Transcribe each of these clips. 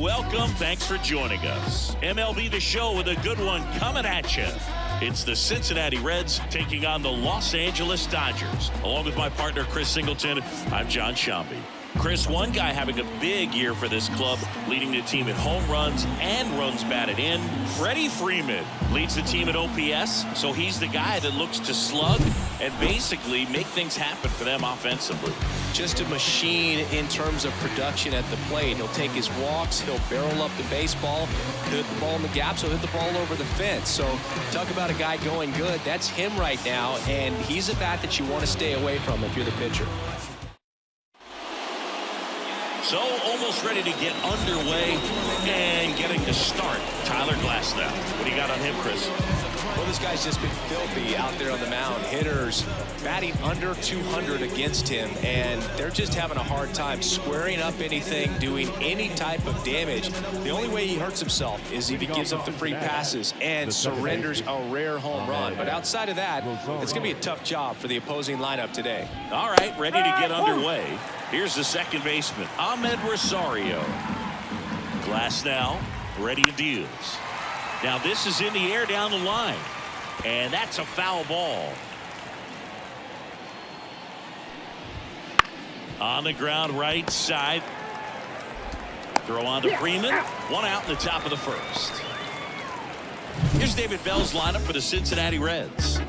welcome. Thanks for joining us. MLB The Show with a good one coming at you. It's the Cincinnati Reds taking on the Los Angeles Dodgers. Along with my partner, Chris Singleton, I'm John Shambi. Chris, one guy having a big year for this club, leading the team in home runs and runs batted in. Freddie Freeman leads the team at OPS, so he's the guy that looks to slug and basically make things happen for them offensively. Just a machine in terms of production at the plate. He'll take his walks, he'll barrel up the baseball, hit the ball in the gaps, he'll hit the ball over the fence. So talk about a guy going good. That's him right now, and he's a bat that you want to stay away from if you're the pitcher. So almost ready to get underway and getting to start. Tyler Glasnow. What do you got on him, Chris? Well, this guy's just been filthy out there on the mound. Hitters batting under 200 against him, and they're just having a hard time squaring up anything, doing any type of damage. The only way he hurts himself is if he gives up the free passes and surrenders a rare home run. But outside of that, it's going to be a tough job for the opposing lineup today. All right, ready to get underway. Here's the second baseman, Ahmed Rosario. Glasnow ready to deal. Now this is in the air down the line, and that's a foul ball. On the ground right side. Throw on to Freeman. One out in the top of the first. Here's David Bell's lineup for the Cincinnati Reds.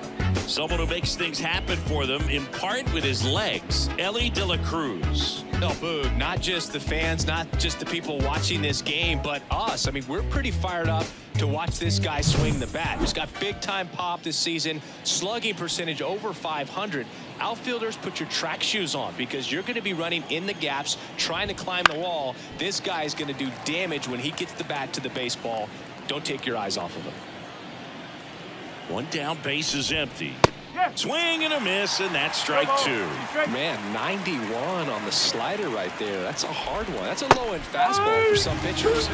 Someone who makes things happen for them, in part with his legs, Elly De La Cruz. No, Boog, not just the fans, not just the people watching this game, but us. I mean, we're pretty fired up to watch this guy swing the bat. He's got big-time pop this season, slugging percentage over 500. Outfielders, put your track shoes on because you're going to be running in the gaps, trying to climb the wall. This guy is going to do damage when he gets the bat to the baseball. Don't take your eyes off of him. One down, base is empty. Swing and a miss, and that's strike two. Man, 91 on the slider right there. That's a hard one. That's a low-end fastball for some pitchers.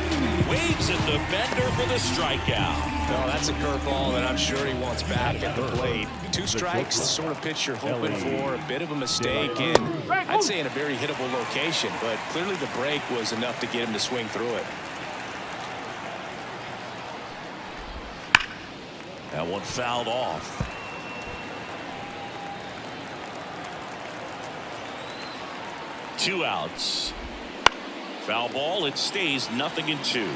Waits at the bender for the strikeout. No, that's a curveball that I'm sure he wants back at the plate. Two strikes, the sort of pitch you're hoping for. A bit of a mistake, and I'd say in a very hittable location, but clearly the break was enough to get him to swing through it. That one fouled off. Two outs. Foul ball. It stays 0-2.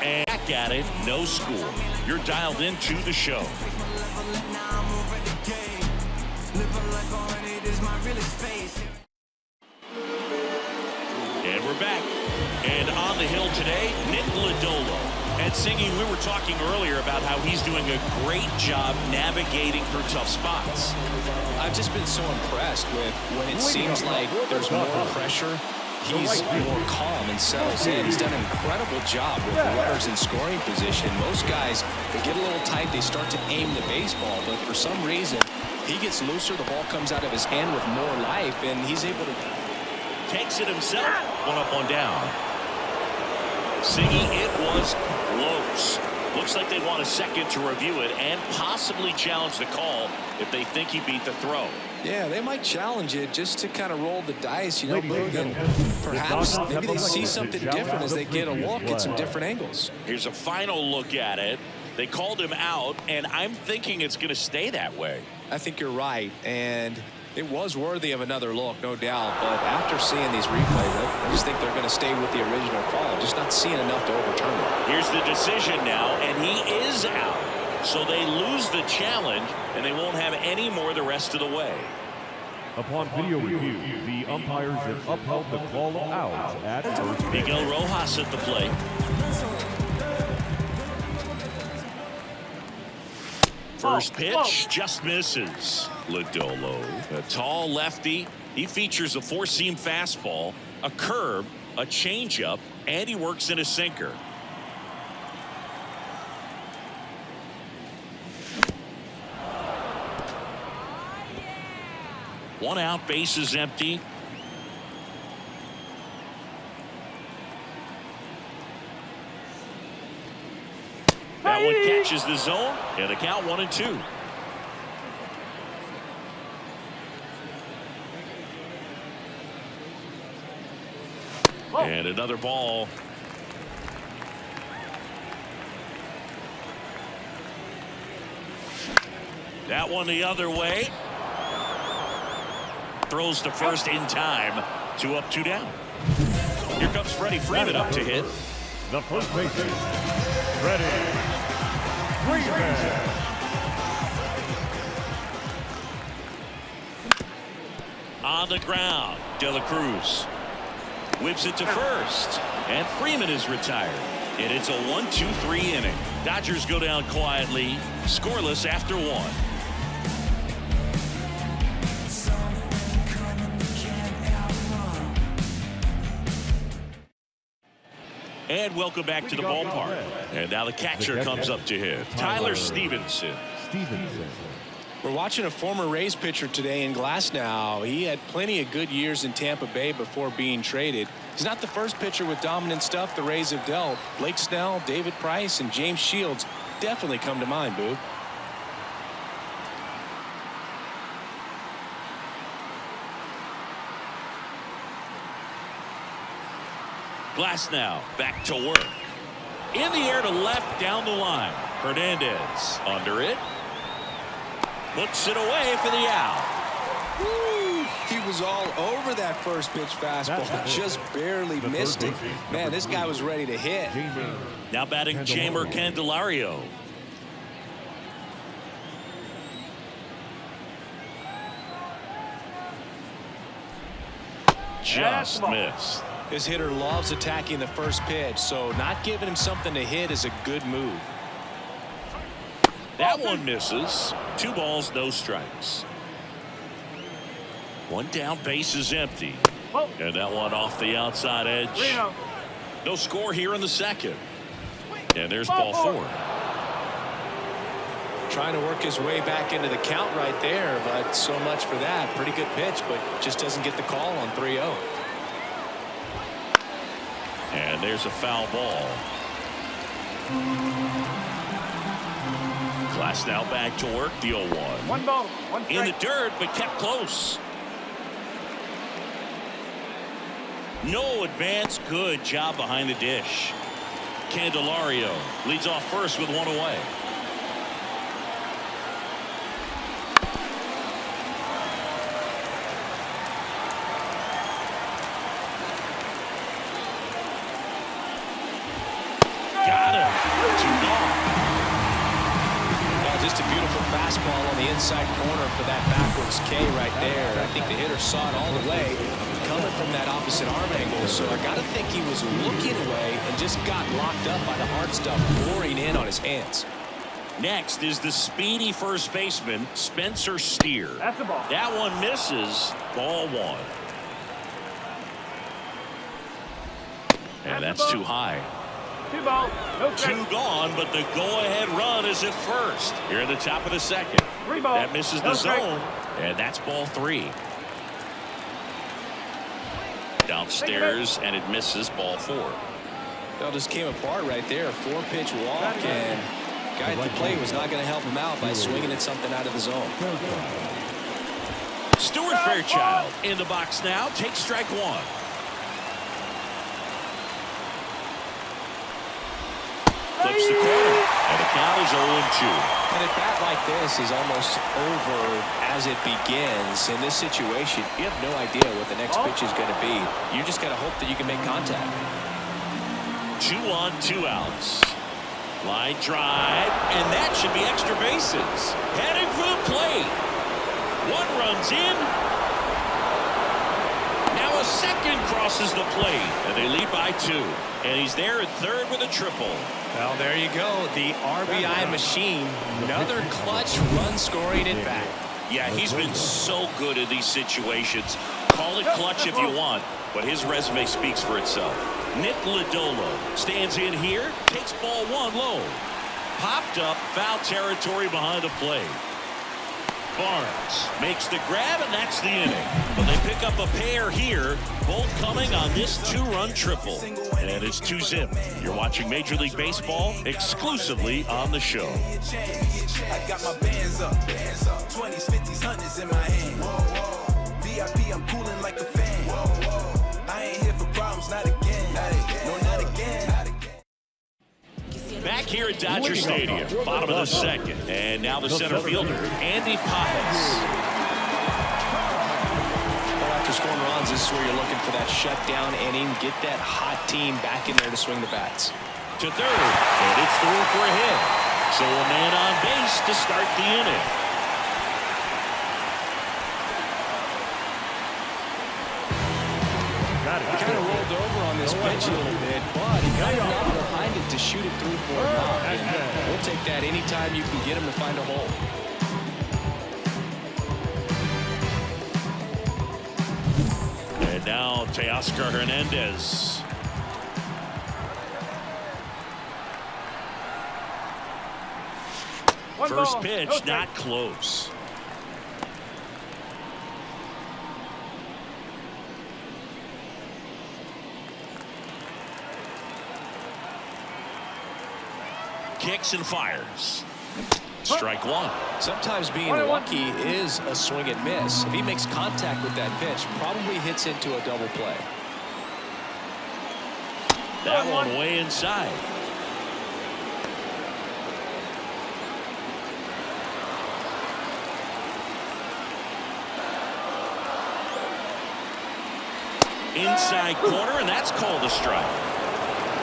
And back at it. No score. You're dialed into the show. And we're back. And on the hill today, Nick Lodolo. And Singy, we were talking earlier about how he's doing a great job navigating through tough spots. I've just been so impressed with when it seems like there's more pressure. He's more calm and settles in. He's done an incredible job with runners in scoring position. Most guys, they get a little tight, they start to aim the baseball, but for some reason, he gets looser, the ball comes out of his hand with more life, and he's able to... Takes it himself. One up, one down. Singy, it was close. Looks like they want a second to review it and possibly challenge the call if they think he beat the throw. Yeah, they might challenge it just to kind of roll the dice, you know, and perhaps maybe they see something different as they get a look at some different angles. Here's a final look at it. They called him out, and I'm thinking it's going to stay that way. I think you're right, and it was worthy of another look, no doubt. But after seeing these replays, I just think they're going to stay with the original call, just not seeing enough to overturn it. Here's the decision now, and he is out. So they lose the challenge, and they won't have any more the rest of the way. Upon video review, the umpires have upheld the call out at first. Miguel Rojas at the plate. First pitch just misses. Lodolo, a tall lefty. He features a four-seam fastball, a curve, a changeup, and he works in a sinker. One out, base is empty. That one catches the zone, and the count 1-2. And another ball. That one the other way. Throws to first in time. 2 up, 2 down. Here comes Freddie Freeman up to hit. The first baseman, Freddie Freeman. On the ground, De La Cruz whips it to first, and Freeman is retired. And it's a 1-2-3 inning. Dodgers go down quietly, scoreless after 1. And welcome back to the ballpark. And now the catcher comes up to hit. Tyler Stevenson. We're watching a former Rays pitcher today in Glasnow. He had plenty of good years in Tampa Bay before being traded. He's not the first pitcher with dominant stuff the Rays have dealt. Blake Snell, David Price, and James Shields definitely come to mind, Boo. Glasnow back to work. In the air to left down the line. Hernandez under it. Looks it away for the out. Woo, he was all over that first pitch fastball. Just barely missed it. Man, this guy was ready to hit. Now batting Jeimer Candelario. Just missed. This hitter loves attacking the first pitch, so not giving him something to hit is a good move. That one misses. 2 balls, no strikes. 1 down, base is empty. And that one off the outside edge. No score here in the second. And there's ball 4. Trying to work his way back into the count right there, but so much for that. Pretty good pitch, but just doesn't get the call on 3-0. And there's a foul ball. Glasnow back to work, the 0-1. 1 ball, 1 strike. In the dirt, but kept close. No advance. Good job behind the dish. Candelario leads off first with 1 away. Just a beautiful fastball on the inside corner for that backwards K right there. I think the hitter saw it all the way coming from that opposite arm angle. So I got to think he was looking away and just got locked up by the hard stuff pouring in on his hands. Next is the speedy first baseman, Spencer Steer. That's a ball. That one misses. Ball 1. And that's too high. 2 balls, no strikes. 2 gone, but the go-ahead run is at first. Here in the top of the second. 3 balls. That misses no the strikes. zone, and that's ball 3. Downstairs, and it misses ball 4. Well, just came apart right there. 4-pitch walk, and guy at the plate was not going to help him out by swinging at something out of the zone. Stuart Fairchild in the box now. Takes strike 1. Flips the corner, and the count is 0-2. And a bat like this is almost over as it begins. In this situation, you have no idea what the next pitch is going to be. You just got to hope that you can make contact. 2 on, 2 outs. Line drive, and that should be extra bases. Heading for the plate. 1 runs in. Now a second crosses the plate, and they lead by 2. And he's there at third with a triple. Well, there you go. The RBI machine. Another clutch run scoring at bat. Yeah, he's been so good in these situations. Call it clutch if you want, but his resume speaks for itself. Nick Lodolo stands in here, takes ball 1 low. Popped up, foul territory behind the plate. Barnes makes the grab, and that's the inning. But they pick up a pair here, both coming on this 2-run triple. And it's 2-zip. You're watching Major League Baseball exclusively on the show. I got my bands up, 20s, 50s, 100s in my hand. VIP, I'm cooling like a fan. I ain't here for problems, not again. at Dodger Stadium, bottom of the second. And now the center fielder, Andy Pappas. Well, after scoring runs, this is where you're looking for that shutdown inning. Get that hot team back in there to swing the bats. To third, and it's through for a hit. So a man on base to start the inning. Kind of rolled over on this pitch a little bit, but he got enough behind it to shoot it through for a knock. And we'll take that anytime you can get him to find a hole. And now Teoscar Hernandez. First pitch, not close. Kicks and fires. Strike one. Sometimes being lucky is a swing and miss. If he makes contact with that pitch, probably hits into a double play. That one way inside. Inside corner, and that's called a strike.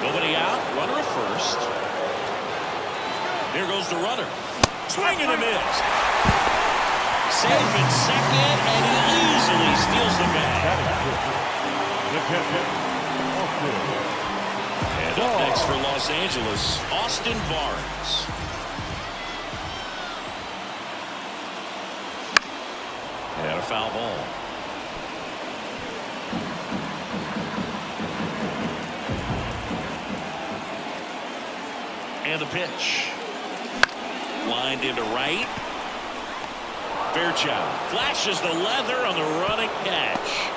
Nobody out, runner at first. Here goes the runner. Swing and a miss. Safe at second, and he easily steals the bag. And up next for Los Angeles, Austin Barnes. And a foul ball. And the pitch. Lined into right. Fairchild flashes the leather on the running catch.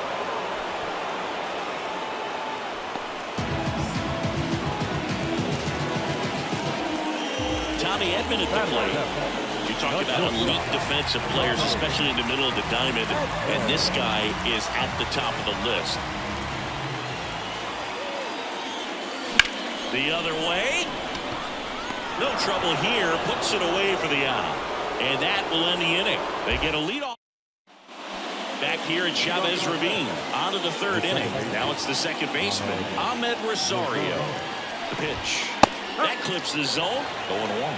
Tommy Edman at the plate. You talk about elite defensive players, especially in the middle of the diamond, and this guy is at the top of the list. The other way. No trouble here. Puts it away for the out. And that will end the inning. They get a lead off. Back here at Chavez Ravine. On to the third inning. Now it's the second baseman, Ahmed Rosario. The pitch. That clips the zone. 0-1.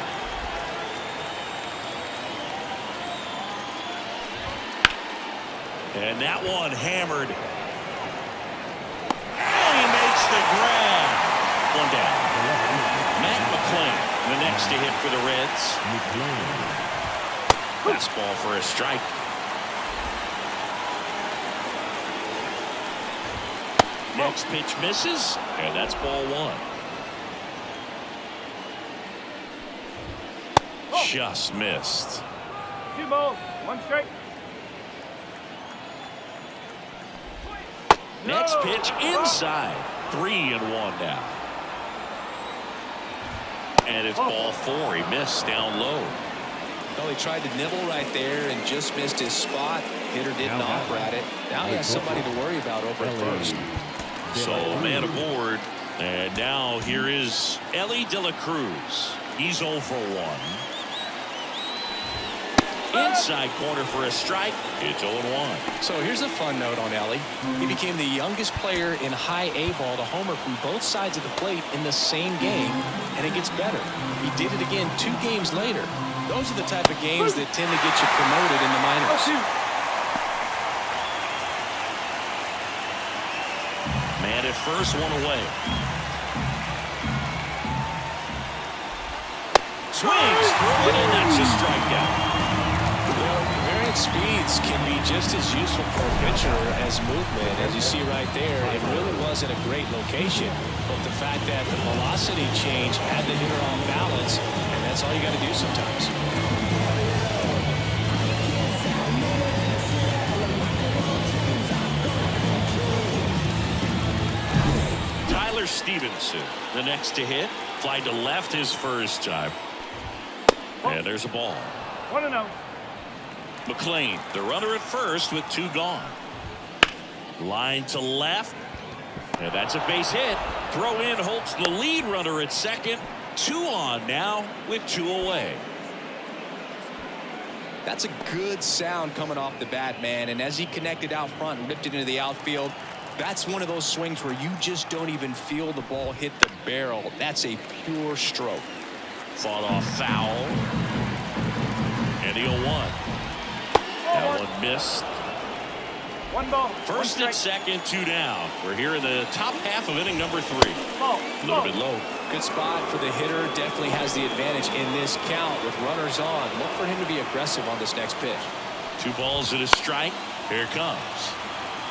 And that one hammered. Oh, he makes the grab. One down. Matt McClain, the next to hit for the Reds. Fastball for a strike. Next pitch misses, and that's ball one. Just missed. 2 balls, 1 strike. Next pitch inside. 3-1 now. And it's ball 4. He missed down low. Well, he tried to nibble right there and just missed his spot. Hitter didn't offer at it. Now he has somebody to worry about over at first. So man aboard. And now here is Elly De La Cruz. He's 0 for 1. Inside corner for a strike. It's 0-1. So here's a fun note on Elly. He became the youngest player in high A ball to homer from both sides of the plate in the same game, and it gets better. He did it again 2 games later. Those are the type of games that tend to get you promoted in the minors. Man at first, one away. Swings through it, and that's a strikeout. Variant speeds can be just as useful for a pitcher as movement. As you see right there, it really wasn't a great location, but the fact that the velocity change had the hitter on balance, and that's all you got to do sometimes. Tyler Stevenson, the next to hit. Fly to left his first time. And there's a ball. 1-0. McClain, the runner at first with 2 gone. Line to left. And that's a base hit. Throw in Holtz, the lead runner at second. 2 on now with 2 away. That's a good sound coming off the bat, man. And as he connected out front and ripped it into the outfield, that's one of those swings where you just don't even feel the ball hit the barrel. That's a pure stroke. Fought off foul. And the 0-1. That one missed. 1 ball. First and second, 2 down. We're here in the top half of inning number 3. Ball. A little bit low. Good spot for the hitter. Definitely has the advantage in this count with runners on. Look for him to be aggressive on this next pitch. 2 balls and a strike. Here it comes.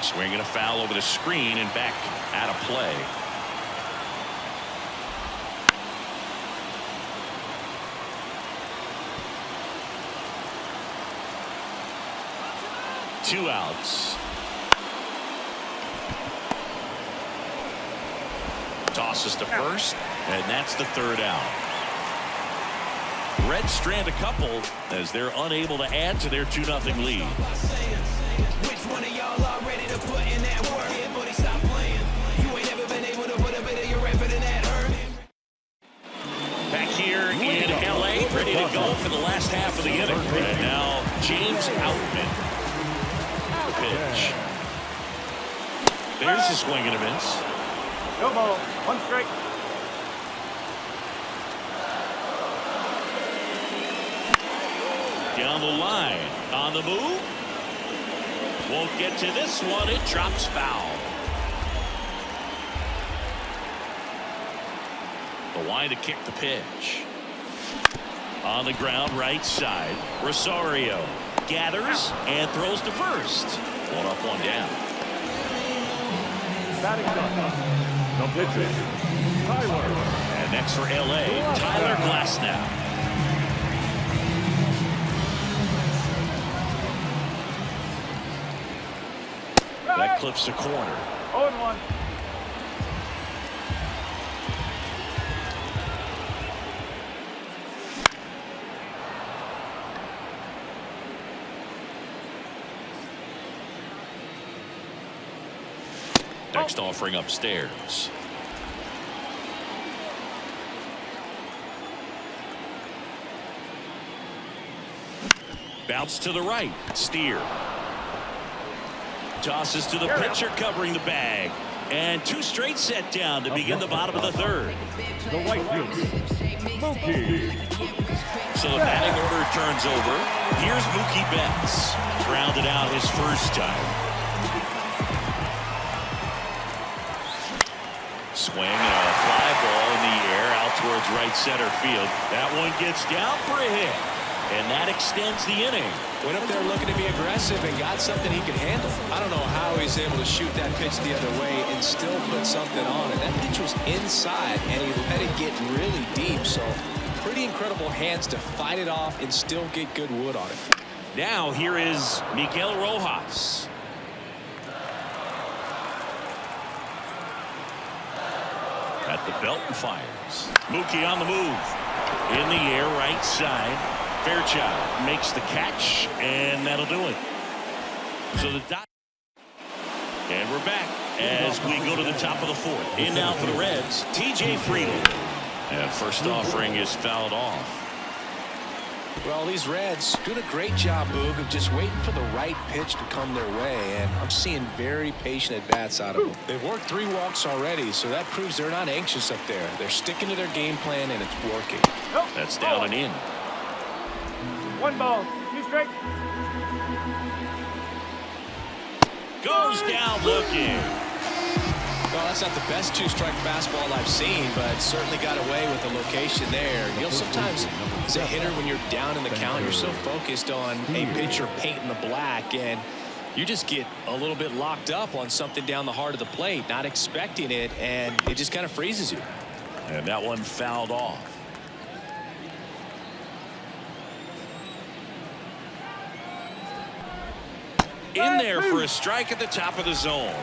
Swinging a foul over the screen and back out of play. Two outs. Tosses to first, and that's the 3rd out. Reds strand a couple as they're unable to add to their 2-0 lead. Which one of y'all are ready to put in that work? Everybody stop playing. You ain't ever been able to put a bit of your effort in that hurt. Back here in LA, ready to go for the last half of the inning. And now James Outman. The pitch. There's the swing and a miss. No ball. 1 strike. Down the line. On the move. Won't get to this one. It drops foul. The line to kick the pitch. On the ground, right side. Rosario gathers and throws to first. 1 up, 1 down. Batting done. The pitcher, Tyler. And next for LA, Tyler Glasnow. That clips the corner. 0-1. Next offering upstairs. Bounce to the right. Steer. Tosses to the pitcher covering the bag. And 2 straight set down to begin the bottom of the 3rd. The right fielder, Mookie. So the batting order turns over. Here's Mookie Betts. Grounded out his first time. Swing and a fly ball in the air out towards right center field. That one gets down for a hit. And that extends the inning. Went up there looking to be aggressive and got something he could handle. I don't know how he's able to shoot that pitch the other way and still put something on it. That pitch was inside and he let it get really deep. So pretty incredible hands to fight it off and still get good wood on it. Now here is Miguel Rojas. At the belt and fires. Mookie on the move. In the air, right side. Fairchild makes the catch, and that'll do it. So the dot. And we're back as we go to the top of the 4th. In now for the Reds, TJ Friedl. And first offering is fouled off. Well, these Reds doing a great job, Boog, of just waiting for the right pitch to come their way, and I'm seeing very patient at-bats out of them. They've worked 3 walks already, so that proves they're not anxious up there. They're sticking to their game plan, and it's working. Nope. That's down and in. 1 ball. 2 strike. Goes down looking. Well, that's not the best 2-strike fastball I've seen, but certainly got away with the location there. You know, sometimes as a hitter, when you're down in the count, you're so focused on a pitcher painting the black, and you just get a little bit locked up on something down the heart of the plate, not expecting it, and it just kind of freezes you. And that one fouled off. In there for a strike at the top of the zone.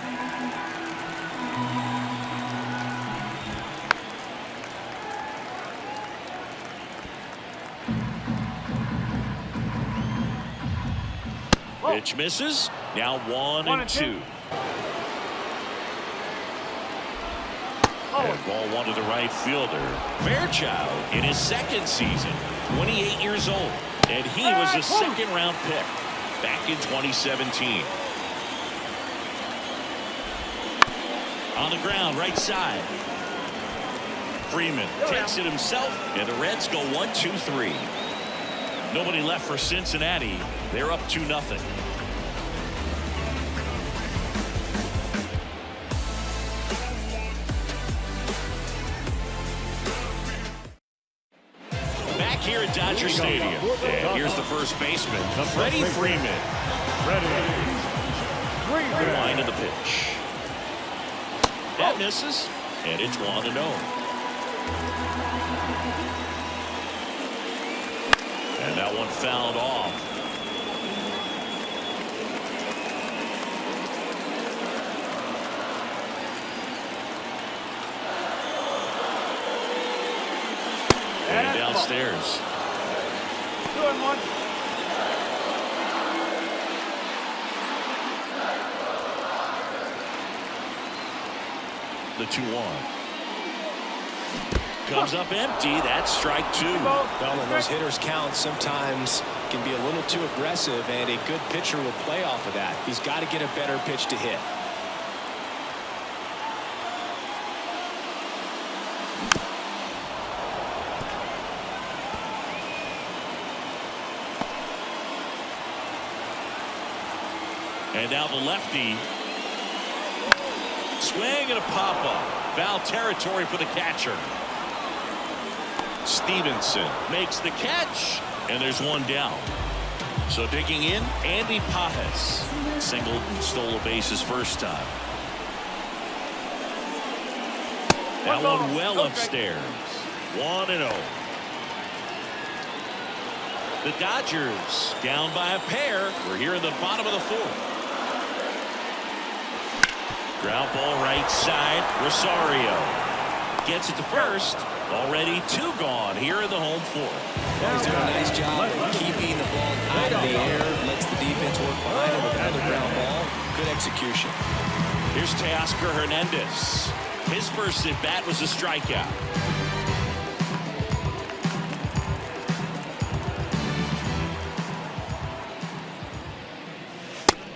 Pitch misses. Now 1 and 2. And ball one to the right fielder. Fairchild in his second season, 28 years old. And he was a second-round pick back in 2017. On the ground, right side. Freeman takes it himself, and the Reds go 1-2-3. Nobody left for Cincinnati. They're up 2-0. Back here at Dodger Stadium. And here's the first baseman, Freddie Freeman. Line of the pitch. That misses, and it's 1-0. And that one fouled off. And downstairs. 2-1. The 2-1. Comes up empty. That's strike two. Well, when those hitters count, sometimes can be a little too aggressive, and a good pitcher will play off of that. He's got to get a better pitch to hit. And now the lefty. Swing and a pop-up. Foul territory for the catcher. Stevenson makes the catch, and there's one down. So digging in, Andy Pajes. Single, stole a base his first time. That one well upstairs. 1-0. The Dodgers down by a pair. We're here in the bottom of the fourth. Ground ball right side. Rosario gets it to first. Already two gone here in the home fourth. He's doing a nice job of keeping the ball out of the air. Lets the defense work behind him with another ground ball. Good execution. Here's Teoscar Hernandez. His first at bat was a strikeout.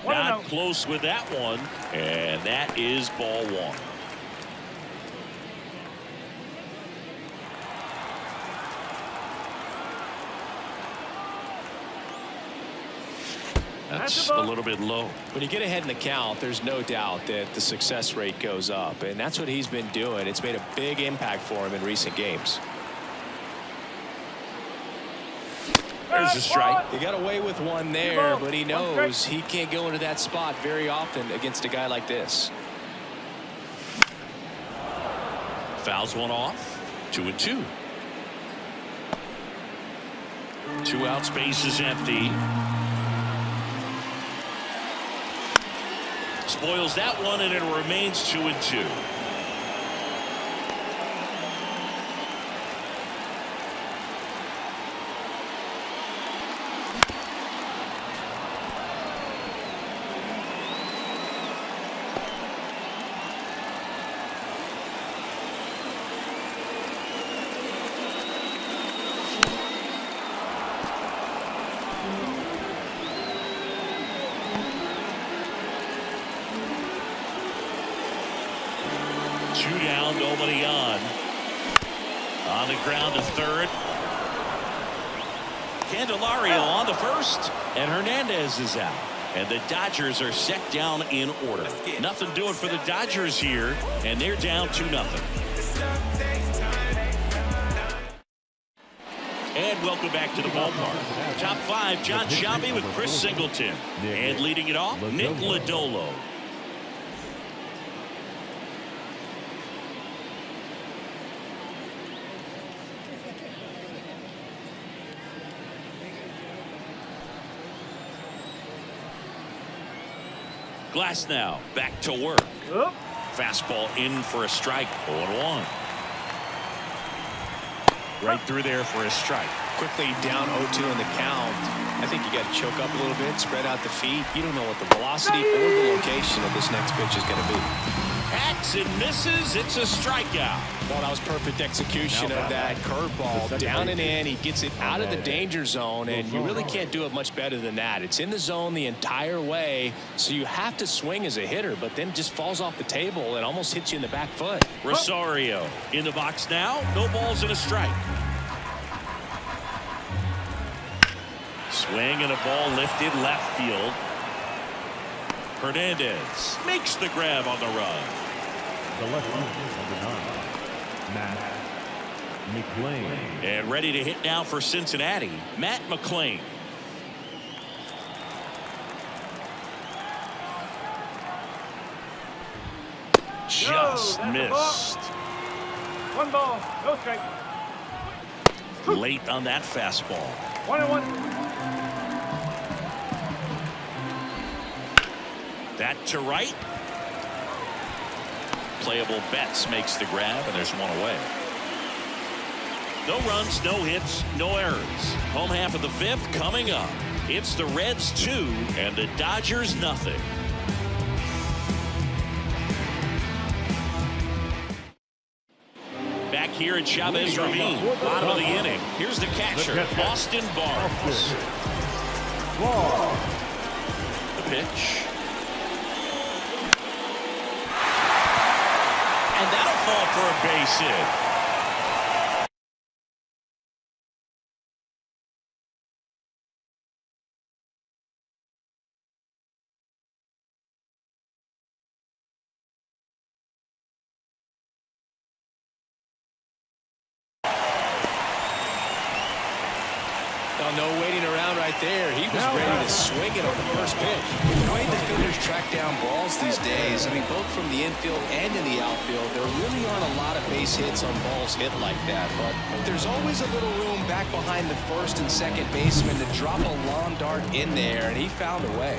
Not close with that one, and that is ball one. That's a little bit low. When you get ahead in the count, there's no doubt that the success rate goes up, and that's what he's been doing. It's made a big impact for him in recent games. There's a strike. He got away with one there, but he knows he can't go into that spot very often against a guy like this. Fouls one off. 2-2. 2 outs, base is empty. Spoils that one, and it remains 2-2. Two down, nobody on. On the ground to third. Candelario on the first, and Hernandez is out. And the Dodgers are set down in order. Nothing doing for the Dodgers here, and they're down 2-0. And welcome back to the ballpark. Top 5, John Sciambi with Chris Singleton. And leading it off, Nick Lodolo. Glasnow back to work. Fastball in for a strike. 0-1. Right through there for a strike. Quickly down 0-2 in the count. I think you got to choke up a little bit, spread out the feet. You don't know what the velocity or the location of this next pitch is going to be. Hacks and misses. It's a strikeout. Well, that was perfect execution of that curveball. Down and in. He gets it out of the danger zone, and you really can't do it much better than that. It's in the zone the entire way, so you have to swing as a hitter, but then just falls off the table and almost hits you in the back foot. Rosario in the box now. No balls and a strike. Swing and a ball lifted left field. Hernandez makes the grab on the run. The left fielder, number 9, Matt McLain. And ready to hit now for Cincinnati, Matt McLain. Just missed. One ball, no strike. Late on that fastball. 1-1. That to right. Playable Betts makes the grab, and there's one away. No runs, no hits, no errors. Home half of the 5th coming up. It's the Reds 2 and the Dodgers nothing. Back here at Chavez Ravine, bottom of the inning. Here's the catcher, Austin Barnes. The pitch. And that'll fall for a base hit. No waiting around right there. He was ready to swing it on the first pitch. The way defenders track down balls these days, I mean, both from the infield and in the outfield, there really aren't a lot of base hits on balls hit like that. But there's always a little room back behind the first and second baseman to drop a long dart in there, and he found a way.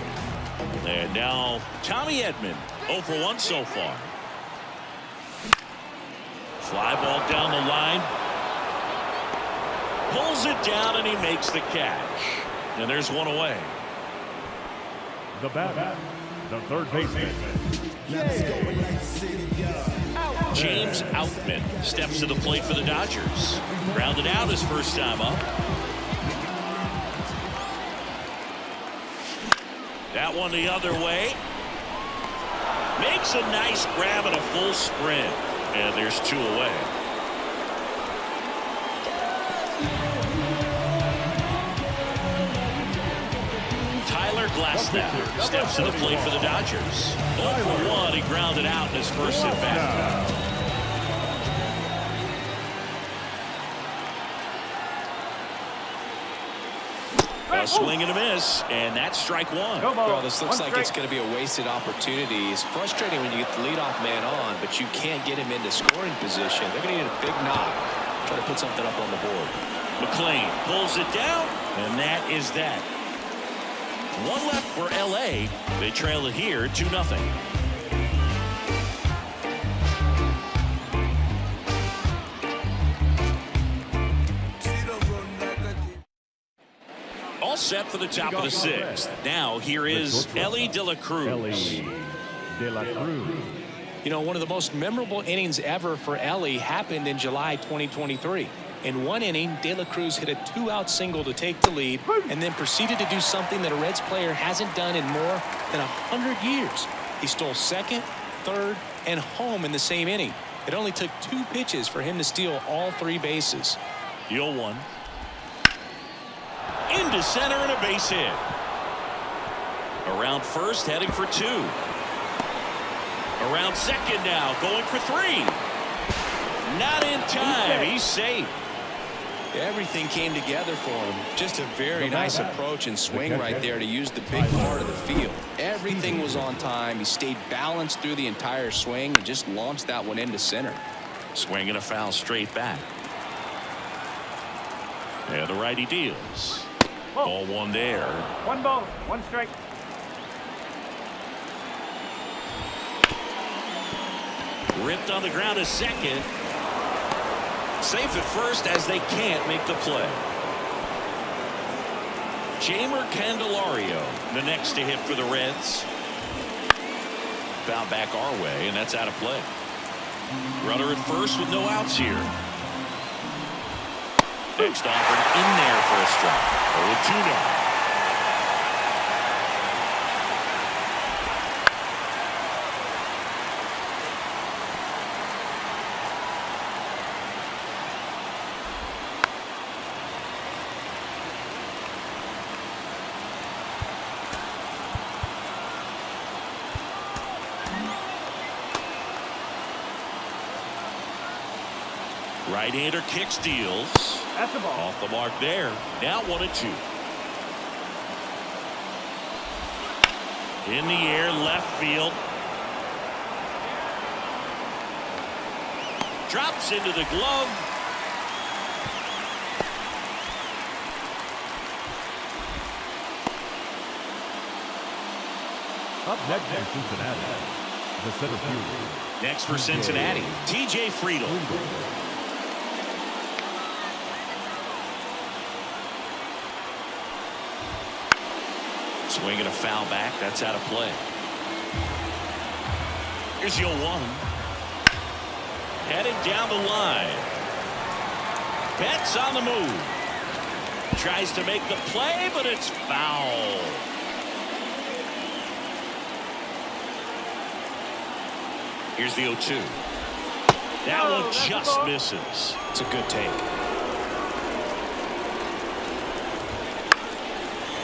And now Tommy Edman, 0 for 1 so far. Fly ball down the line. Pulls it down and he makes the catch. And there's one away. The batter, the third baseman, James Outman steps to the plate for the Dodgers. Grounded out his first time up. That one the other way. Makes a nice grab and a full sprint. And there's 2 away. Glasnow steps to the plate for the Dodgers. 0 for 1. He grounded out in his first at bat. A swing and a miss, and that's strike 1. Well, this looks like it's going to be a wasted opportunity. It's frustrating when you get the leadoff man on, but you can't get him into scoring position. They're going to need a big knock. Try to put something up on the board. McLain pulls it down, and that is that. 1 left for LA. They trail it here 2-0. All set for the top of the 6th. Now here is Elly De La Cruz. Elly De La Cruz. You know, one of the most memorable innings ever for Elly happened in July 2023. In one inning, De La Cruz hit a 2-out single to take the lead and then proceeded to do something that a Reds player hasn't done in more than 100 years. He stole second, third, and home in the same inning. It only took 2 pitches for him to steal all 3 bases. The 0-1. Into center and a base hit. Around first, heading for 2. Around second now, going for 3. Not in time. He's safe. Everything came together for him. Just a very nice approach and swing right there to use the big part of the field. Everything was on time. He stayed balanced through the entire swing and just launched that one into center. Swing and a foul straight back. And the righty deals. Ball 1 there. 1 ball, 1 strike. Ripped on the ground to second. Safe at first as they can't make the play. Jeimer Candelario, the next to hit for the Reds. Foul back our way, and that's out of play. Runner at first with no outs here. Next offering in there for a strike. 0-2 now. Right-hander kick steals. That's the ball. Off the mark there. Now 1-2. In the air, left field. Drops into the glove. Up next for Cincinnati, the center fielder. Next for Cincinnati, TJ Friedl. Swinging a foul back. That's out of play. Here's the 0-1. Headed down the line. Betts on the move. Tries to make the play, but it's foul. Here's the 0-2. That one just misses. It's a good take.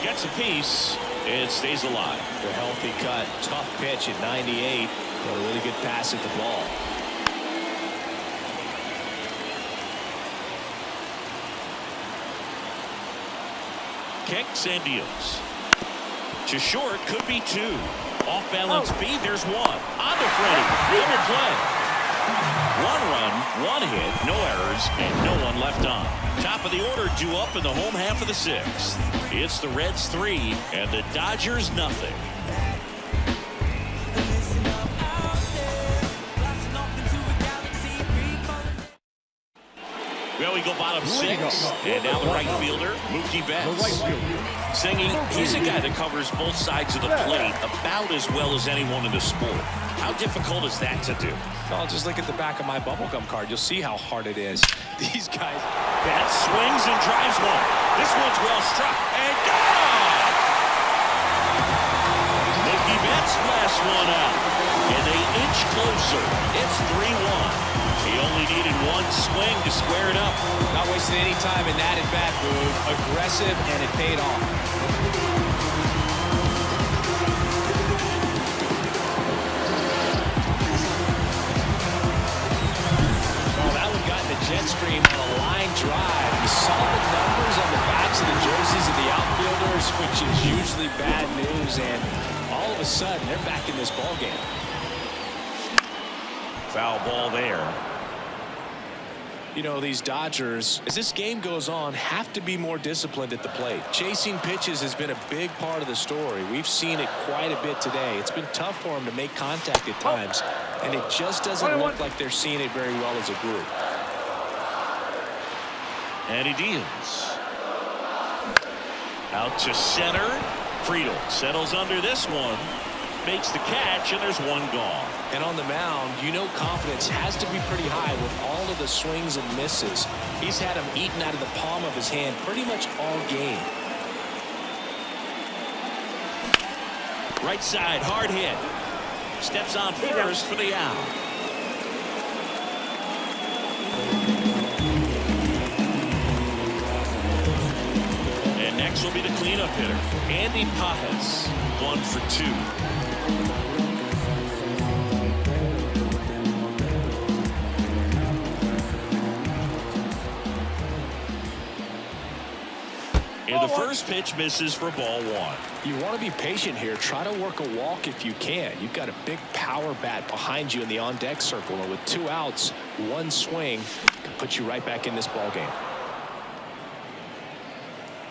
Gets a piece. It stays alive. The healthy cut. Tough pitch at 98. But a really good pass at the ball. Kicks and deals. To short, could be two. Off balance speed, there's one. On to Freddie. Double play. 1 run, 1 hit, no errors, and no one left on. Top of the order due up in the home half of the 6th. It's the Reds 3 and the Dodgers nothing. Well, we go bottom 6, and now the right fielder, Mookie Betts. Singing, he's a guy that covers both sides of the plate about as well as anyone in the sport. How difficult is that to do? Well, just look at the back of my bubblegum card. You'll see how hard it is. These guys. Betts swings and drives one. This one's well struck and gone. Mookie Betts blasts one out, and they inch closer. It's 3-1. He only needed 1 swing to square it up. Not wasting any time in that at-bat move. Aggressive, and it paid off. Well, that one got in the jet stream on a line drive. You saw the numbers on the backs of the jerseys of the outfielders, which is usually bad news, and all of a sudden, they're back in this ballgame. Foul ball there. You know, these Dodgers, as this game goes on, have to be more disciplined at the plate. Chasing pitches has been a big part of the story. We've seen it quite a bit today. It's been tough for them to make contact at times, and it just doesn't look like they're seeing it very well as a group. And he deals. Out to center. Friedl settles under this one. Makes the catch, and there's one gone. And on the mound, you know confidence has to be pretty high with all of the swings and misses. He's had them eaten out of the palm of his hand pretty much all game. Right side, hard hit. Steps on first for the out. And next will be the cleanup hitter, Andy Pajes, 1 for 2. And the first pitch misses for ball 1. You want to be patient here. Try to work a walk if you can. You've got a big power bat behind you in the on-deck circle, and with 2 outs, 1 swing can put you right back in this ball game.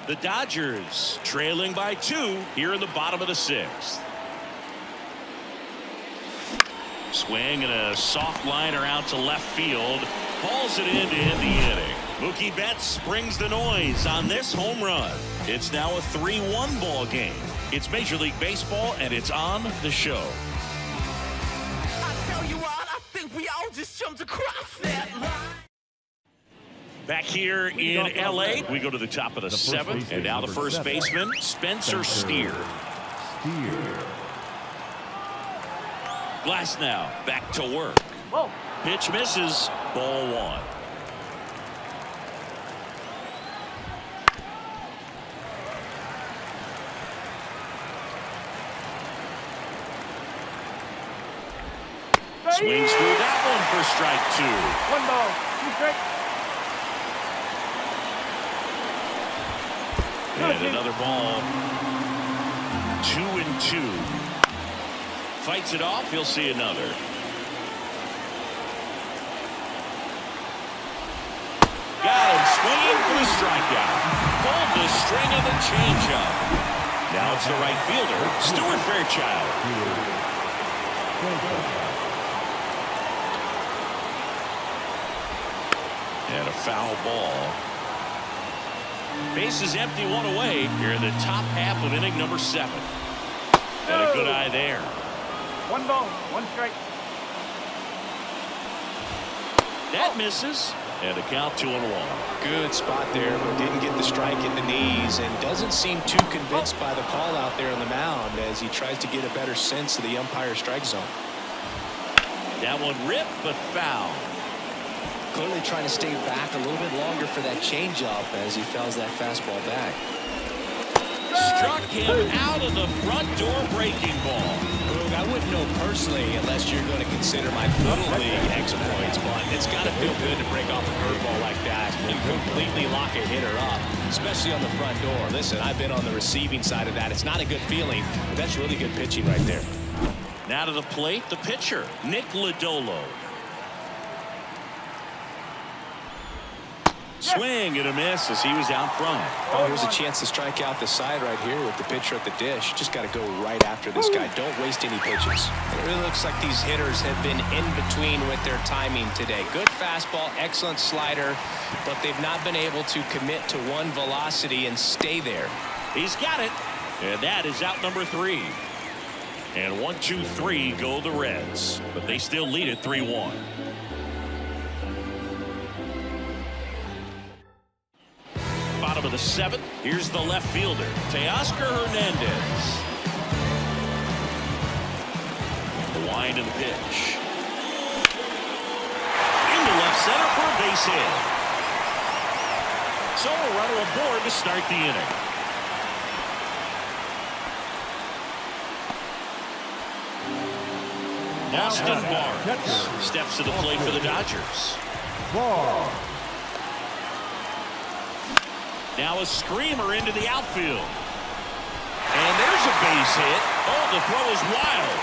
The Dodgers trailing by 2 here in the bottom of the 6th. Swing and a soft liner out to left field. Hauls it in to end the inning. Mookie Betts brings the noise on this home run. It's now a 3-1 ball game. It's Major League Baseball, and it's on the show. just jumped across that line. Back here in L.A., we go to the top of the seventh, and now the first baseman, Spencer Steer. Glasnow back to work. Whoa. Pitch misses, ball one. Swings through that one for strike two. 1 ball, 2 strikes. And another ball. 2-2. Fights it off. He'll see another. Got him swinging for the strikeout. Pulled the string of the changeup. Now it's the right fielder, Stuart Fairchild. And a foul ball. Base is empty, one away here in the top half of inning number 7. And a good eye there. 1 ball, 1 strike. That misses. And a count 2-1. Good spot there, but didn't get the strike at the knees and doesn't seem too convinced by the call out there on the mound as he tries to get a better sense of the umpire's strike zone. That one ripped, but foul. Clearly trying to stay back a little bit longer for that changeup as he fouls that fastball back. Struck him out of the front door breaking ball. Boog, I wouldn't know personally unless you're going to consider my Little League exploits, but it's got to feel good to break off a curveball like that and completely lock a hitter up, especially on the front door. Listen, I've been on the receiving side of that. It's not a good feeling, but that's really good pitching right there. Now to the plate, the pitcher, Nick Lodolo. Swing and a miss as he was out front. Oh, here's a chance to strike out the side right here with the pitcher at the dish. Just got to go right after this guy. Don't waste any pitches. It really looks like these hitters have been in between with their timing today. Good fastball, excellent slider, but they've not been able to commit to one velocity and stay there. He's got it. And that is out number 3. And 1, 2, 3 go the Reds. But they still lead it 3-1. Bottom of the 7th. Here's the left fielder, Teoscar Hernandez. The wind of the pitch. Into left center for a base hit. So a runner aboard to start the inning. Austin Barnes steps to the plate for the Dodgers. Now a screamer into the outfield. And there's a base hit. Oh, the throw is wild.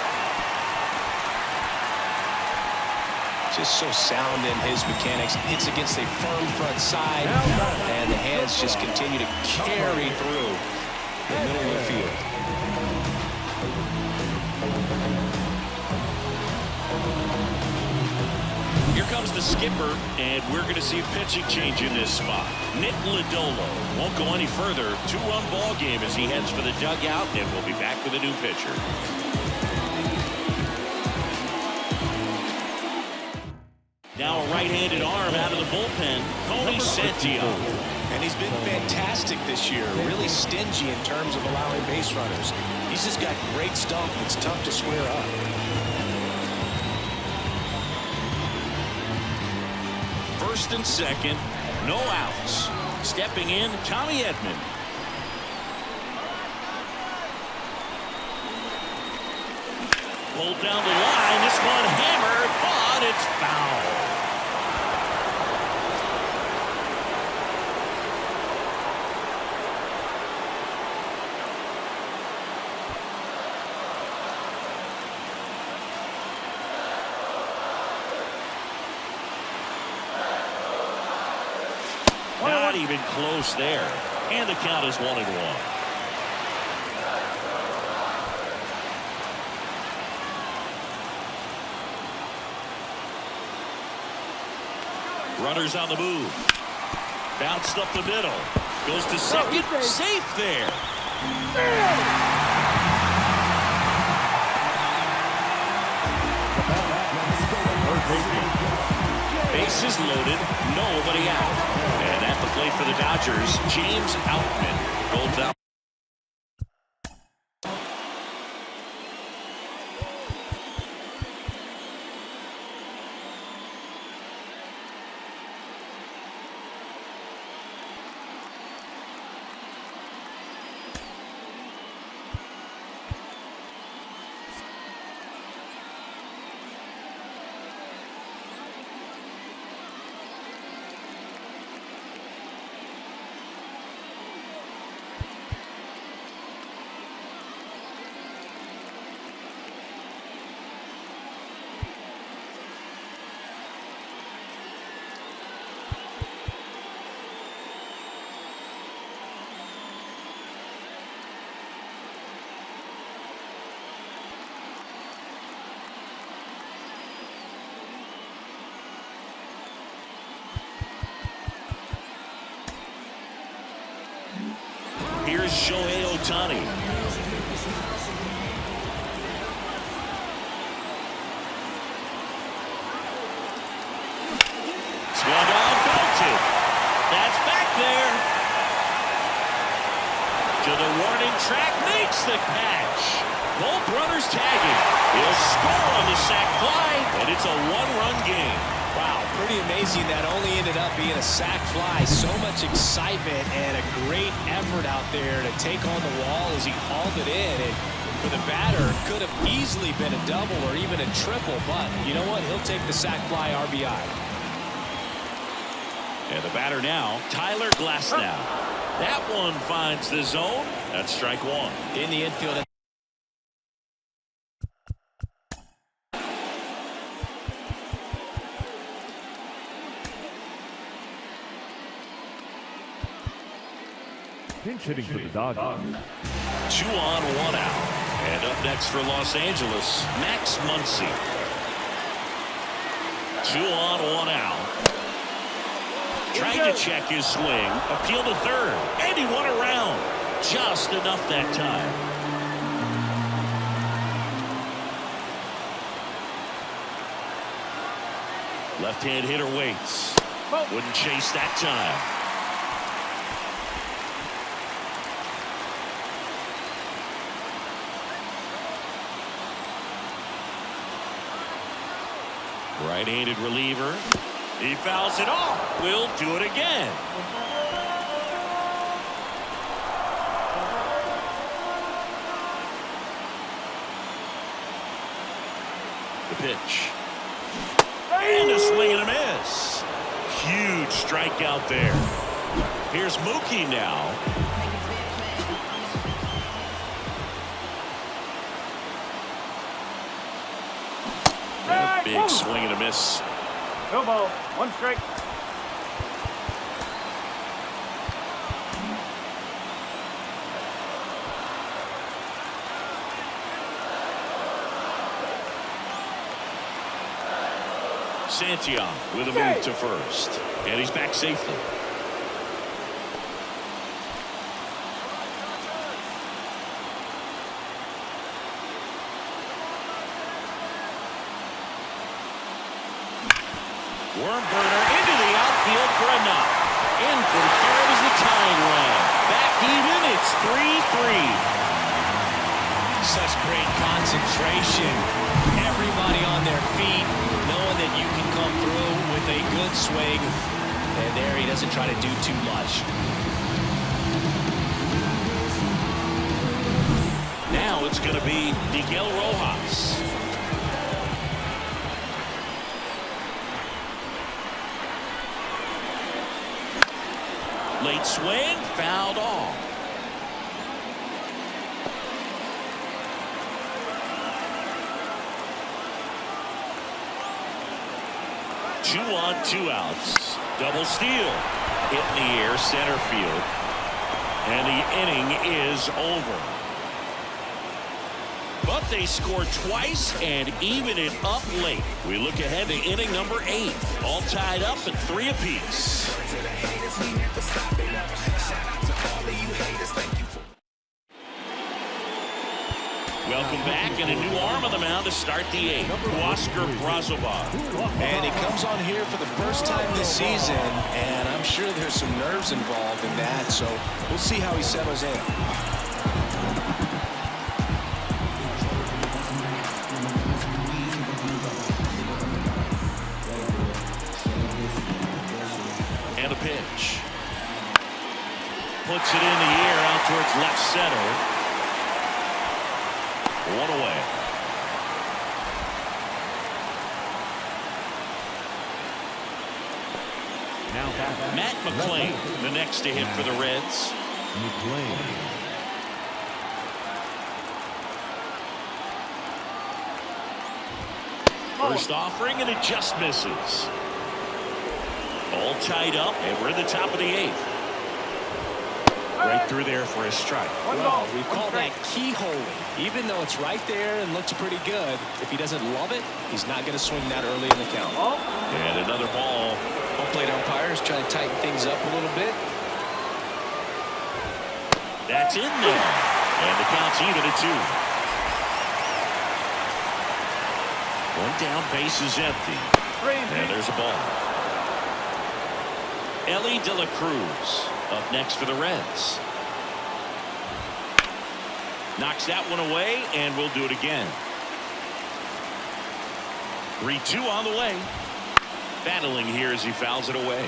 Just so sound in his mechanics. Hits against a firm front side, and the hands just continue to carry through the middle of the field. Here comes the skipper, and we're going to see a pitching change in this spot. Nick Lodolo won't go any further. 2-run ball game as he heads for the dugout, and we'll be back with a new pitcher. Now a right-handed arm out of the bullpen, Tony Santiago. And he's been fantastic this year, really stingy in terms of allowing base runners. He's just got great stuff. It's tough to square up. First and second, no outs. Stepping in, Tommy Edman. Pulled down the line. This one hammered, but it's foul. Not even close there. And the count is 1-1. Runners on the move. Bounced up the middle. Goes to second. Safe there. Bases loaded, nobody out. And at the plate for the Dodgers, James Outman holds out. Here's Shohei Ohtani. Swung on, belted. That's back there. To the warning track, makes the catch. Both runners tagging. He'll score on the sac fly, and it's a one-run game. Wow, pretty amazing that only ended up being a sac fly. So much excitement and a great effort out there to take on the wall as he hauled it in. And for the batter, could have easily been a double or even a triple. But you know what? He'll take the sac fly RBI. And the batter now, Tyler Glasnow. That one finds the zone. That's strike one. In the infield. Pinch hitting for the Dodgers. 2 on, 1 out. And up next for Los Angeles, Max Muncy. 2 on, 1 out. Trying to check his swing. Appeal to third. And he won around. Just enough that time. Left-hand hitter waits. Wouldn't chase that time. Right-handed reliever. He fouls it off. We'll do it again. The pitch. And a swing and a miss. Huge strikeout there. Here's Mookie now. Big swing and a miss. No ball. 1 strike. Santiago with a move to first. And he's back safely. Worm burner into the outfield for a knock. In from third is the tying run. Back even, it's 3-3. Such great concentration. Everybody on their feet, knowing that you can come through with a good swing. And there he doesn't try to do too much. Now it's going to be Miguel Rojas. Late swing, fouled off. Two on, 2 outs. Double steal. Hit in the air, center field. And the inning is over. But they scored twice and even it up late. We look ahead to inning number 8. All tied up at 3 apiece. Welcome back, and a new arm on the mound to start the eighth, Oscar Brazoban. And he comes on here for the first time this season, and I'm sure there's some nerves involved in that, so we'll see how he settles in. And a pitch. Puts it in the air out towards left center. One away. Now back. Matt McClain, the next to hit for the Reds. McClain. First offering, and it just misses. All tied up, and we're in the top of the eighth. Right through there for a strike. Well, we call that keyhole. Even though it's right there and looks pretty good, if he doesn't love it, he's not going to swing that early in the count. And another ball. Home plate umpires trying to tighten things up a little bit. That's in there. And the count's even at 2. One down, base is empty. And there's a ball. Ellie De La Cruz up next for the Reds. Knocks that one away, and we'll do it again. 3-2 on the way. Battling here as he fouls it away.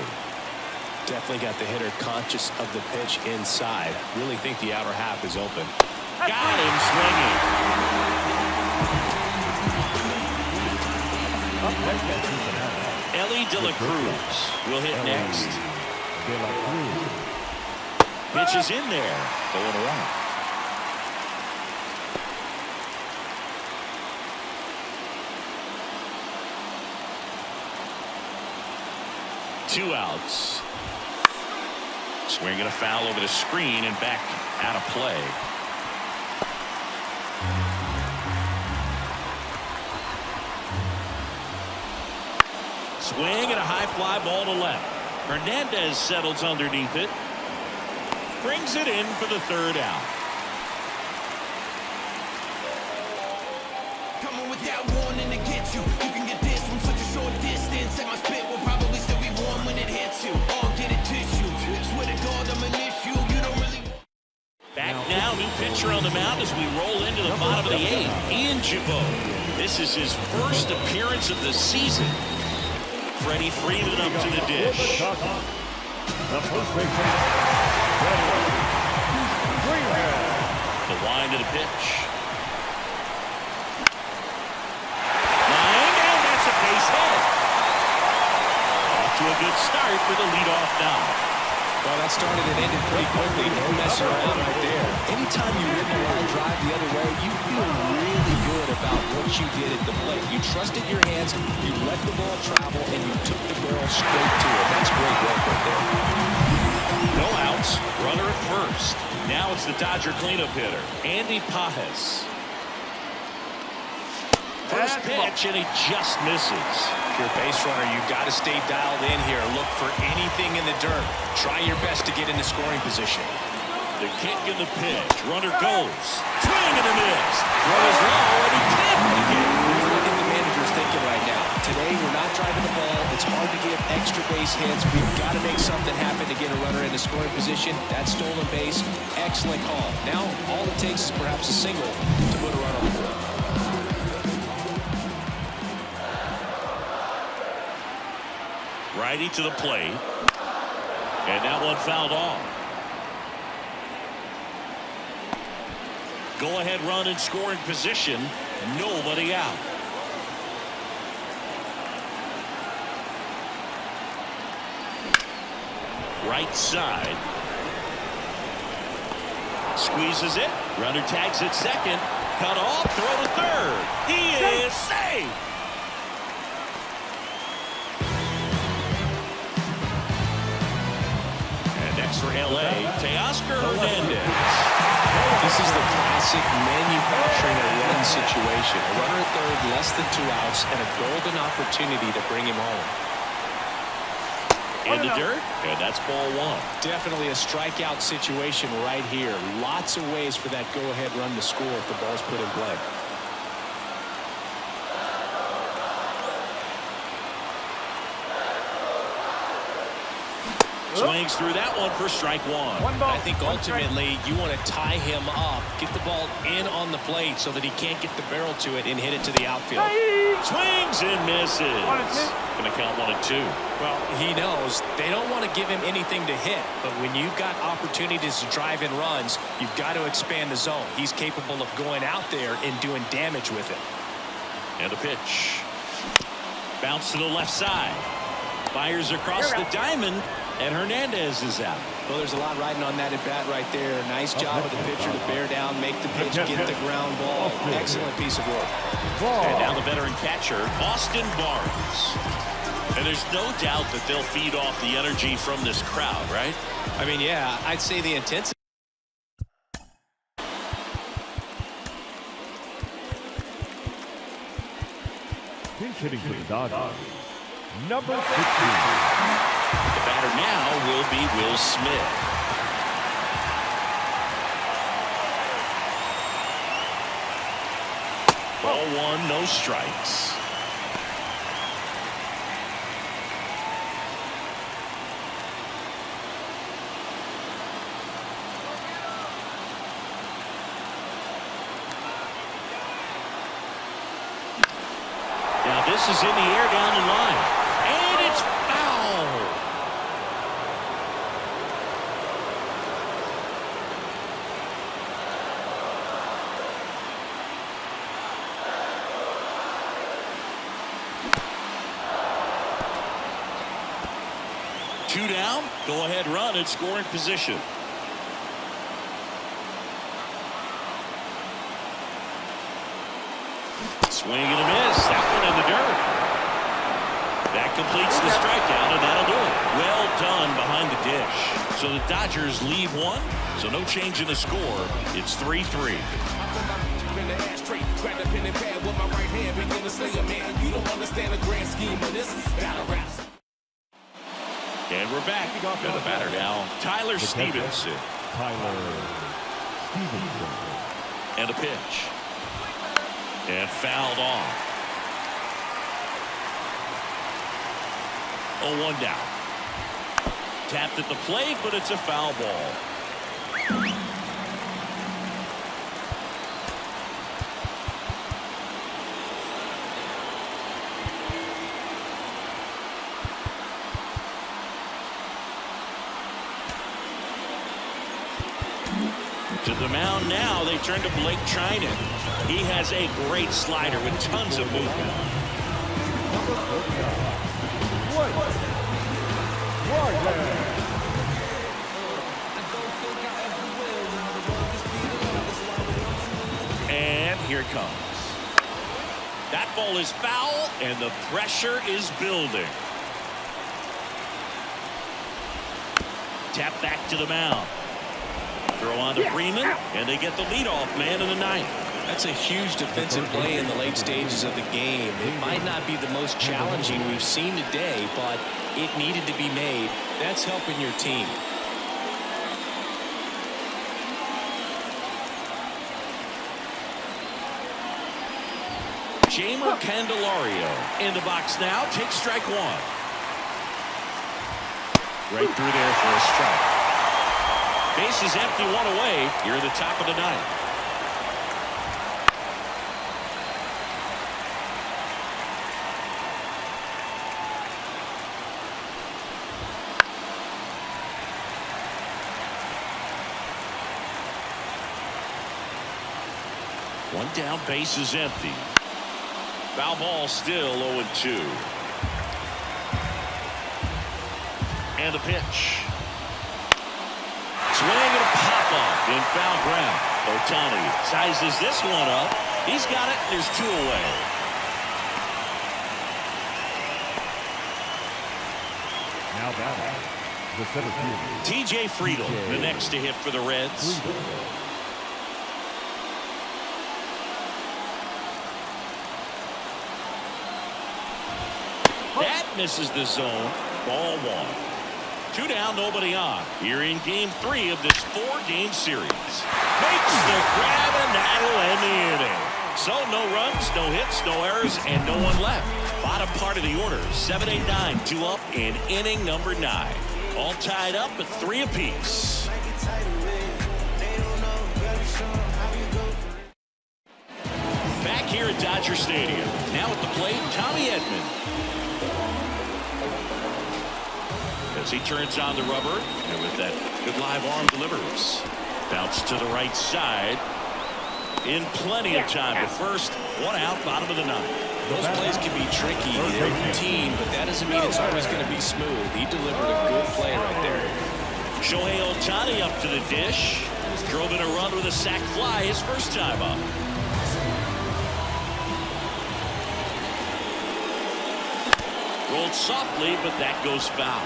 Definitely got the hitter conscious of the pitch inside. Really think the outer half is open. Got him swinging. Ellie De La Cruz will hit next. De La Cruz. Pitch is in there. Going around. Two outs. Swinging a foul over the screen and back out of play. Swing and a high fly ball to left. Hernandez settles underneath it. Brings it in for the third out. Come on without warning to get you. You can get this from such a short distance. And my spit will probably still be warm when it hits you. Or get a tissue. Swear to God, I'm an issue. You don't really. Back now, new pitcher on the mound as we roll into the bottom of the eighth. Ian Gibaut. This is his first appearance of the season. Freddie Freeman up to the dish. The first baseman, Freddie Freeman. The wind of the pitch. Line, and that's a base hit. Off to a good start for the leadoff now. Well, that started and ended pretty quickly. No messing around right there. Anytime you rip a line drive the other way, you feel really good about what you did at the plate. You trusted your hands, you let the ball travel, and you took the barrel straight to it. That's great work right there. No outs. Runner at first. Now it's the Dodger cleanup hitter, Andy Pages. First pitch, and he just misses. If you're a base runner, you've got to stay dialed in here. Look for anything in the dirt. Try your best to get into scoring position. The kick and the pitch. Runner goes. Swing and a miss. Runner's low, and he can't make it. Here's what the manager's thinking right now. Today, we're not driving the ball. It's hard to get extra base hits. We've got to make something happen to get a runner into scoring position. That stolen base, excellent call. Now, all it takes is perhaps a single to put a run on the board. Righty to the plate. And that one fouled off. Go ahead run in scoring position. Nobody out. Right side. Squeezes it. Runner tags at second. Cut off. Throw to third. He is safe. For LA, Teoscar Hernandez. This is the classic manufacturing a run situation. A runner at third, less than 2 outs, and a golden opportunity to bring him home. in the dirt, and that's ball one. Definitely a strikeout situation right here. Lots of ways for that go-ahead run to score if the ball's put in play. Swings through that one for strike one. I think ultimately you want to tie him up, get the ball in on the plate so that he can't get the barrel to it and hit it to the outfield. Swings and misses. Going to count 1 and 2. Well, he knows they don't want to give him anything to hit, but when you've got opportunities to drive in runs, you've got to expand the zone. He's capable of going out there and doing damage with it. And a pitch. Bounce to the left side. Fires across the diamond, and Hernandez is out. Well, there's a lot riding on that at bat right there. Nice job of the pitcher to bear down, make the pitch, get the ground ball. Excellent piece of work. And now the veteran catcher, Austin Barnes. And there's no doubt that they'll feed off the energy from this crowd, right? I mean, yeah, I'd say the intensity. Pinch hitting for the Dodgers, number 16. The batter now will be Will Smith. Ball one, no strikes. Now this is in the air down the line. And it's foul. Two down, go ahead run in scoring position. Swing and a miss. That one in the dirt. That completes the strikeout, and that'll do it. Well done behind the dish. So the Dodgers lead one, so no change in the score. It's 3-3. And we're back. And the batter now, Tyler Stevenson. And a pitch. And fouled off. 0-1 down. Tapped at the plate, but it's a foul ball. To the mound now, they turn to Blake Trinan. He has a great slider with tons of movement. And here it comes. That ball is foul, and the pressure is building. Tap back to the mound. Throw on to Freeman, and they get the leadoff man in the ninth. That's a huge defensive play in the late stages of the game. It might not be the most challenging we've seen today, but it needed to be made. That's helping your team. Jeimer Candelario in the box now. Takes strike one. Right through there for a strike. Base is empty, one away. You're at the top of the ninth. One down, base is empty. Foul ball still 0-2. And a pitch. Swing and a pop-up in foul ground. Ohtani sizes this one up. He's got it. There's two away. Now batting, the center fielder, TJ Friedl, the next to hit for the Reds. That misses the zone. Ball one. 2 down, nobody on. Here in game 3 of this 4-game series. Makes the grab, and that'll end the inning. So no runs, no hits, no errors, and no one left. Bottom part of the order, 7, 8, 9, 2 up in inning number 9. All tied up at 3 apiece. Back here at Dodger Stadium. Now at the plate, Tommy Edman. As he turns on the rubber, and with that good live arm delivers. Bounce to the right side. In plenty of time to first. 1 out, bottom of the 9th. Those plays can be tricky. They're routine, but that doesn't mean it's always going to be smooth. He delivered a good play right there. Shohei Ohtani up to the dish. Drove in a run with a sac fly his first time up. Rolled softly, but that goes foul.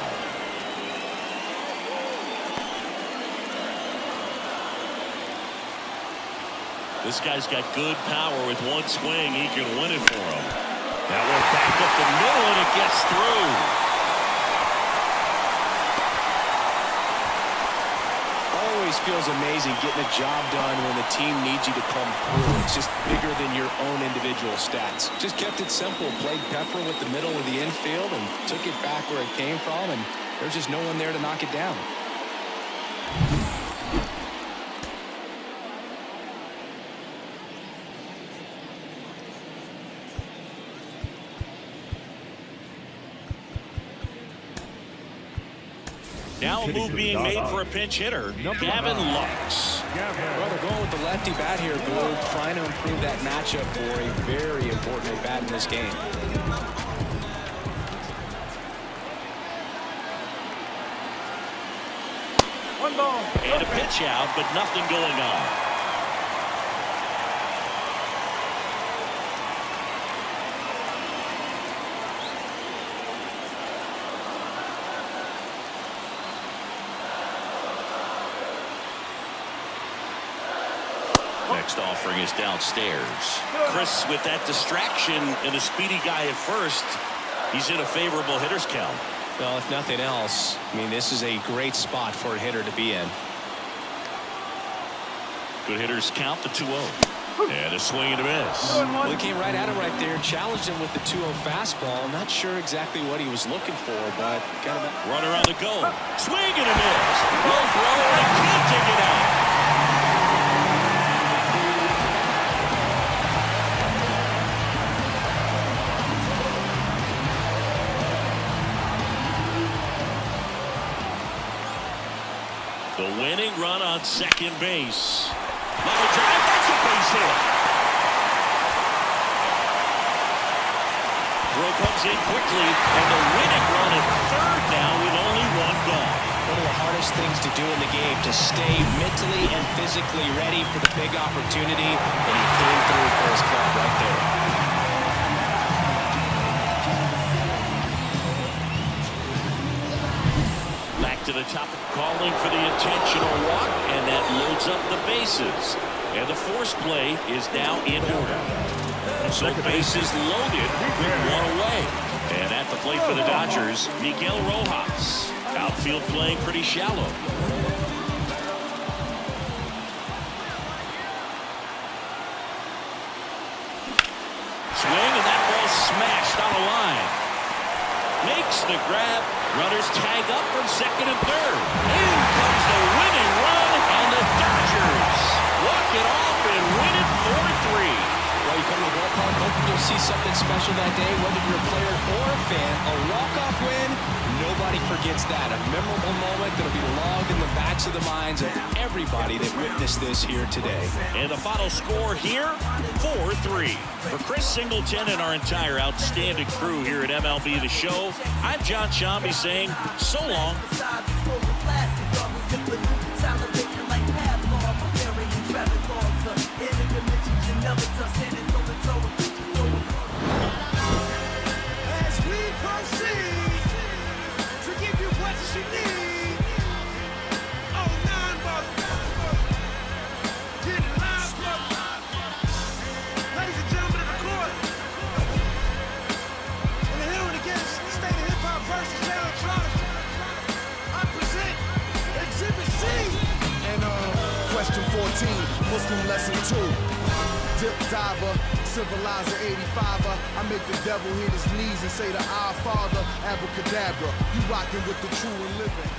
This guy's got good power. With one swing, he can win it for him. That one back up the middle, and it gets through. Always feels amazing getting a job done when the team needs you to come through. It's just bigger than your own individual stats. Just kept it simple. Played pepper with the middle of the infield and took it back where it came from, and there's just no one there to knock it down. Now a move being made for a pinch hitter, Gavin Lux. Well, they're going with the lefty bat here, Boo, trying to improve that matchup for a very important at-bat in this game. One ball. And a pitch out, but nothing going on. Next offering is downstairs. Chris, with that distraction and a speedy guy at first, he's in a favorable hitter's count. Well, if nothing else, I mean, this is a great spot for a hitter to be in. Good hitters count, the 2-0. And a swing and a miss. Well, he came right at him right there, challenged him with the 2-0 fastball. Not sure exactly what he was looking for, but got him. Runner on the go. Swing and a miss. Low throw, and he can't take it out. The winning run on second base. Line drive, that's a base hit. Throw comes in quickly, and the winning run at third now with only 1 gone. One of the hardest things to do in the game, to stay mentally and physically ready for the big opportunity, and he came through for his club right there. To the top, calling for the intentional walk, and that loads up the bases. And the force play is now in order. So bases loaded with 1 away. And at the plate for the Dodgers, Miguel Rojas. Outfield playing pretty shallow. Swing, and that ball smashed on a line. Makes the grab. Runners tag up from second and third. In comes the winning run, and the Dodgers walk it off and win it 4-3. Well, you come to the ballpark, hoping you'll see something special that day, whether you're a player or a fan. A walk-off win, nobody forgets that. A memorable moment that'll be logged in the backs of the minds of everybody that witnessed this here today. And the final score here, 4-3. For Chris Singleton and our entire outstanding crew here at MLB The Show, I'm John Shambi saying so long. As we proceed to give you what you need. Oh, 9 bucks. Get it live, ladies and gentlemen of the court. And the hitter against the state of hip-hop versus electronic. I'm Muslim lesson 2. Dip diver, civilizer 85er. I make the devil hit his knees and say to our Father, abracadabra. You rockin' with the true and living.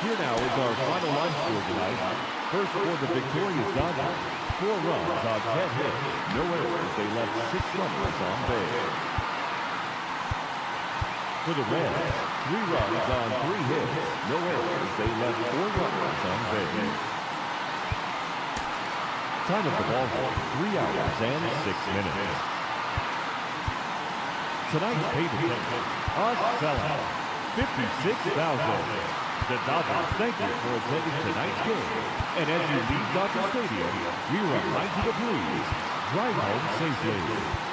Here now is our final line score tonight. First for the victorious Dodgers, 4 runs on 10 hits, no errors. They left 6 runners on base. For the Reds, 3 runs on 3 hits, no errors. They left 4 runners on base. Time of the ball game, 3 hours and 6 minutes. Tonight's paid attention, a sellout, 56,000. The Dodgers thank you for attending tonight's game. And as you leave Dodger Stadium, we remind you to please drive home safely.